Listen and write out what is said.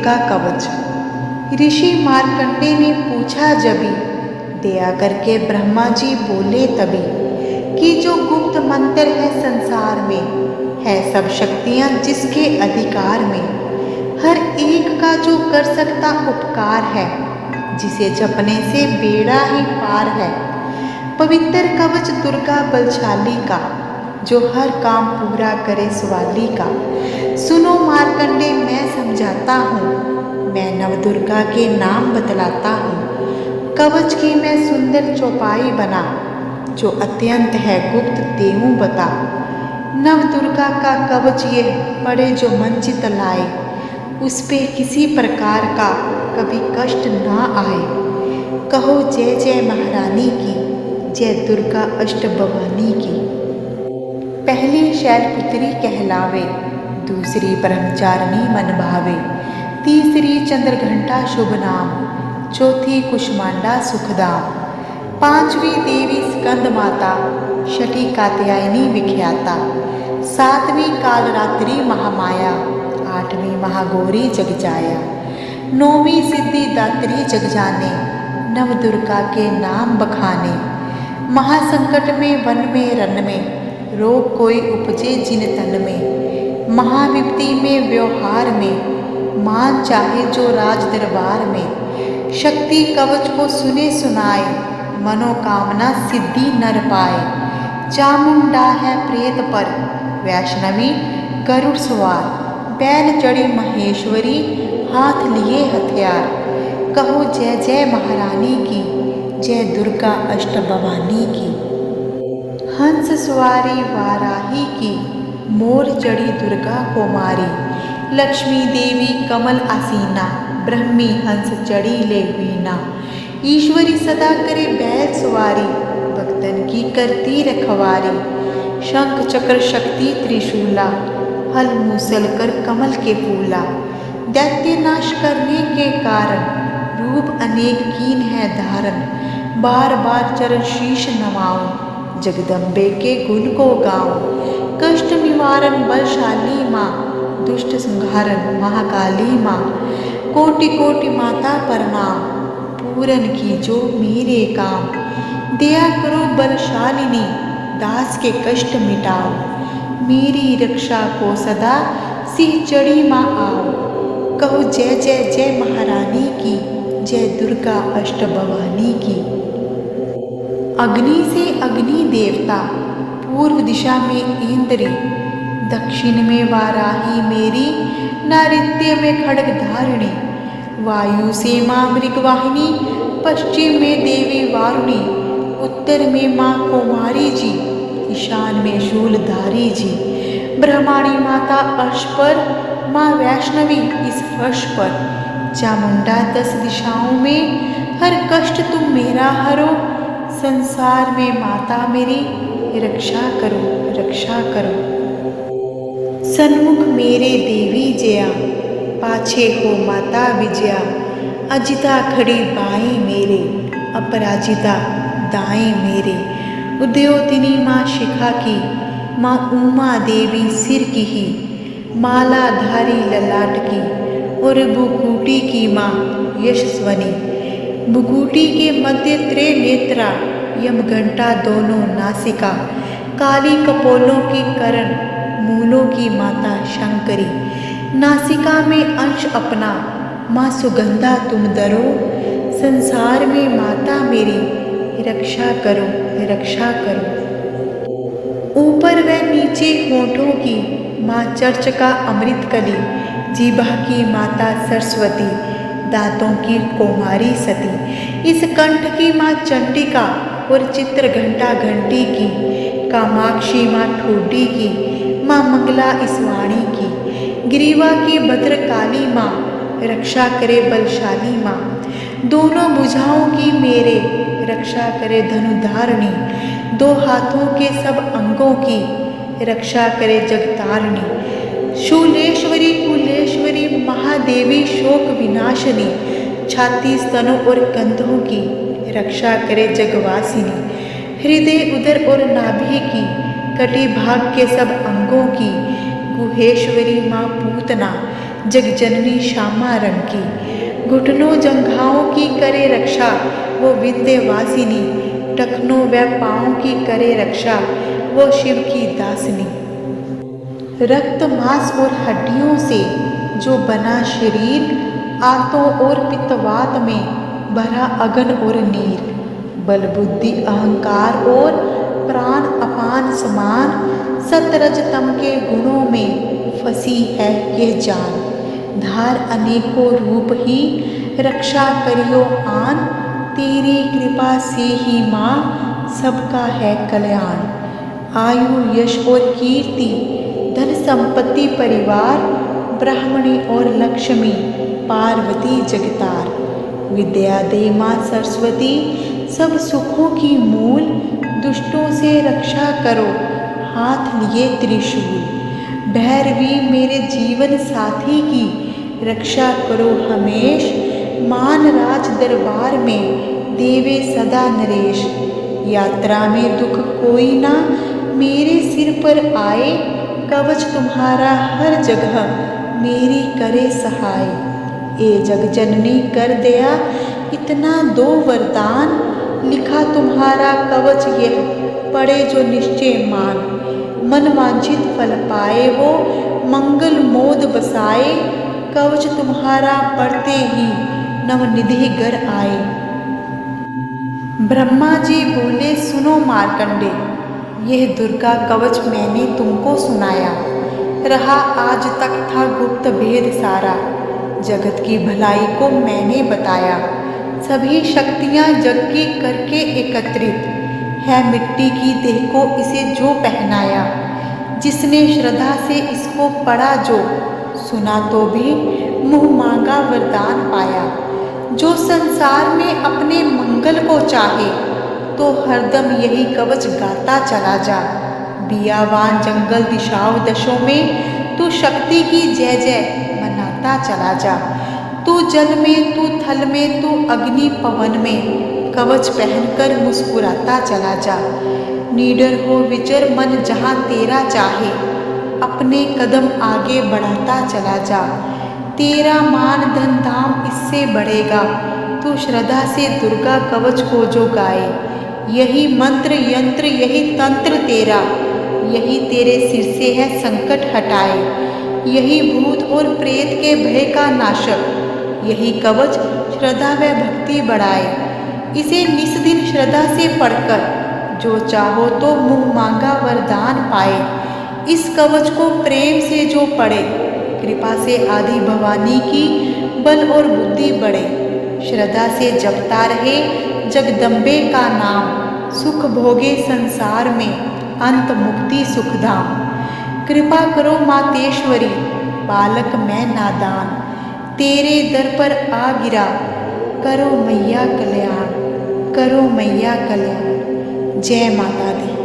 का कवच। ऋषि मार्कंडे ने पूछा जबी, दया करके ब्रह्मा जी बोले तभी, कि जो गुप्त मंत्र है संसार में, है सब शक्तियाँ जिसके अधिकार में, हर एक का जो कर सकता उपकार है, जिसे जपने से बेड़ा ही पार है। पवित्र कवच दुर्गा बलशाली का, जो हर काम पूरा करे सवाली का। सुनो मार्कंडे मैं समझाता हूँ, मैं नवदुर्गा के नाम बतलाता हूँ। कवच की मैं सुंदर चौपाई बना, जो अत्यंत है गुप्त देहूँ बता। नवदुर्गा का कवच ये पड़े जो मन चित लाए, उस पे किसी प्रकार का कभी कष्ट ना आए। कहो जय जय महारानी की, जय दुर्गा अष्ट भवानी की। पहली शैलपुत्री कहलावे, दूसरी ब्रह्मचारिणी मन भावे, तीसरी चंद्रघंटा शुभ नाम, चौथी कुष्मांडा सुखदाम। पांचवी देवी स्कंद माता, छठी कात्यायनी विख्याता, सातवीं कालरात्रि महामाया, आठवीं महागौरी जगजाया, नौवीं सिद्धि दात्री जग जाने, नवदुर्गा के नाम बखाने। महासंकट में वन में रन में, रोग कोई उपजे जिन तन में, महाविपत्ति में व्यवहार में, मान चाहे जो राज दरबार में। शक्ति कवच को सुने सुनाए, मनोकामना सिद्धि नर पाए। चामुंडा है प्रेत पर, वैष्णवी गरुड़ सवार, बैल चढ़ी महेश्वरी, हाथ लिए हथियार। कहो जय जय महारानी की, जय दुर्गा अष्ट भवानी की। हंस सवारी वाराही की, मोर चढ़ी दुर्गा को मारी। लक्ष्मी देवी कमल आसीना, ब्रह्मी हंस चढ़ी ले वीणा। ईश्वरी सदा करे बैल सवारी, भक्तन की करती रखवारी। शंख चक्र शक्ति त्रिशूला, हल मूसल कर कमल के फूला। दैत्य नाश करने के कारण, रूप अनेक कीन है धारण। बार बार चरण शीश नवाऊं, जगदम्बे के गुण को गाऊं। कष्ट निवारण बलशाली माँ, दुष्ट संहारण महाकाली माँ। कोटि कोटि माता प्रणाम, पूरन की जो मेरे काम। दया करो बलशालिनी, दास के कष्ट मिटाओ। मेरी रक्षा को सदा सिंह चढ़ी माँ आओ। कहो जय जय जय महारानी की, जय दुर्गा अष्ट भवानी की। अग्नि से अग्नि देवता, पूर्व दिशा में इंद्री, दक्षिण में वाराही मेरी, नैऋत्य में खड्ग धारिणी। वायु से माँ मृगवाहिनी, पश्चिम में देवी वारुणी। उत्तर में माँ कुमारी जी, ईशान में शूलधारी जी। ब्रह्माणी माता अर्श पर, माँ वैष्णवी इस फर्श पर। चामुंडा 10 दिशाओं में, हर कष्ट तुम मेरा हरो। संसार में माता मेरी, रक्षा करो रक्षा करो। सन्मुख मेरे देवी जया, पाछे हो माता विजया। अजिता खड़ी बाएं मेरे, अपराजिता दाएं मेरे। उद्योतिनी माँ शिखा की, माँ उमा देवी सिर की ही। माला धारी ललाट की, और भुकुटी की माँ यशस्वनी। भुकुटी के मध्य त्रिनेत्रा, यमघंटा दोनों नासिका। काली कपोलों की करण, मूलों की माता शंकरी। नासिका में अंश अपना, माँ सुगंधा तुम धरो। संसार में माता मेरी, रक्षा करो रक्षा करो। ऊपर व नीचे होठों की, माँ चर्च का अमृत कली। जीभा की माता सरस्वती, दांतों की कुमारी सती। इस कंठ की माँ चंडिका, और चित्र घंटा घंटी की। कामाक्षी माँ ठोडी की, माँ मंगला इस वाणी की। ग्रीवा की भद्रकाली माँ, रक्षा करे बलशाली माँ। दोनों भुजाओं की मेरे, रक्षा करे धनुधारिणी। दो हाथों के सब अंगों की, रक्षा करे जगतारिणी। शूलेश्वरी कुलेश्वरी महादेवी शोक विनाशिनी। छाती स्तनों और कंधों की, रक्षा करे जगवासिनी। हृदय उदर और नाभि की, कटी भाग के सब अंगों की। गुहेश्वरी माँ पूतना, जगजननी श्यामा रंग की। घुटनों जंघाओं की करे रक्षा वो विंध्यवासिनी, टखनों व पाँव की करे रक्षा वो शिव की दासिनी। रक्त मांस और हड्डियों से जो बना शरीर, आंतों और पित्तवात में भरा अगन और नीर, बल बुद्धि अहंकार और प्राण अपान समान, सतरज तम के गुणों में फंसी है यह जान। धार अनेकों रूप ही रक्षा करियो आन, तेरी कृपा से ही माँ सबका है कल्याण। आयु यश और कीर्ति, धन संपत्ति परिवार, ब्राह्मणी और लक्ष्मी, पार्वती जगतार। विद्या दे माँ सरस्वती, सब सुखों की मूल, दुष्टों से रक्षा करो हाथ लिए त्रिशूल। भैरवी मेरे जीवन साथी की रक्षा करो हमेश, मान राज दरबार में देवे सदा नरेश। यात्रा में दुख कोई ना मेरे सिर पर आए, कवच तुम्हारा हर जगह मेरी करे सहाय। ए जगजननी कर दया इतना दो वरदान, लिखा तुम्हारा कवच यह पड़े जो निश्चय मान। मन वांछित फल पाए वो मंगल मोद बसाए, कवच तुम्हारा पढ़ते ही नवनिधि घर आए। ब्रह्मा जी बोले सुनो मार्कंडे, यह दुर्गा कवच मैंने तुमको सुनाया। रहा आज तक था गुप्त भेद सारा, जगत की भलाई को मैंने बताया। सभी शक्तियाँ जग की करके एकत्रित, है मिट्टी की देह को इसे जो पहनाया। जिसने श्रद्धा से इसको पढ़ा जो, सुना तो भी मुँह मांगा वरदान पाया। जो संसार में अपने मंगल को चाहे, तो हरदम यही कवच गाता चला जा। बियावान जंगल दिशाओं दशों में तू शक्ति की जय जय मनाता चला जा। तू जल में, तू थल में, तू अग्नि पवन में, कवच पहनकर मुस्कुराता चला जा। निडर हो विचर मन जहाँ तेरा चाहे, अपने कदम आगे बढ़ाता चला जा। तेरा मान धन धाम इससे बढ़ेगा, तू श्रद्धा से दुर्गा कवच को जो गाए। यही मंत्र यंत्र यही तंत्र तेरा, यही तेरे सिर से है संकट हटाए। यही भूत और प्रेत के भय का नाशक, यही कवच श्रद्धा व भक्ति बढ़ाए। इसे निस दिन श्रद्धा से पढ़कर जो चाहो तो मुँह मांगा वरदान पाए। इस कवच को प्रेम से जो पढ़े, कृपा से आदि भवानी की बल और बुद्धि बढ़े। श्रद्धा से जपता रहे जगदम्बे का नाम, सुख भोगे संसार में अंत मुक्ति सुखधाम। कृपा करो मातेश्वरी, बालक मैं नादान, तेरे दर पर आ गिरा, करो मैया कल्याण, करो मैया कल्याण। जय माता दी।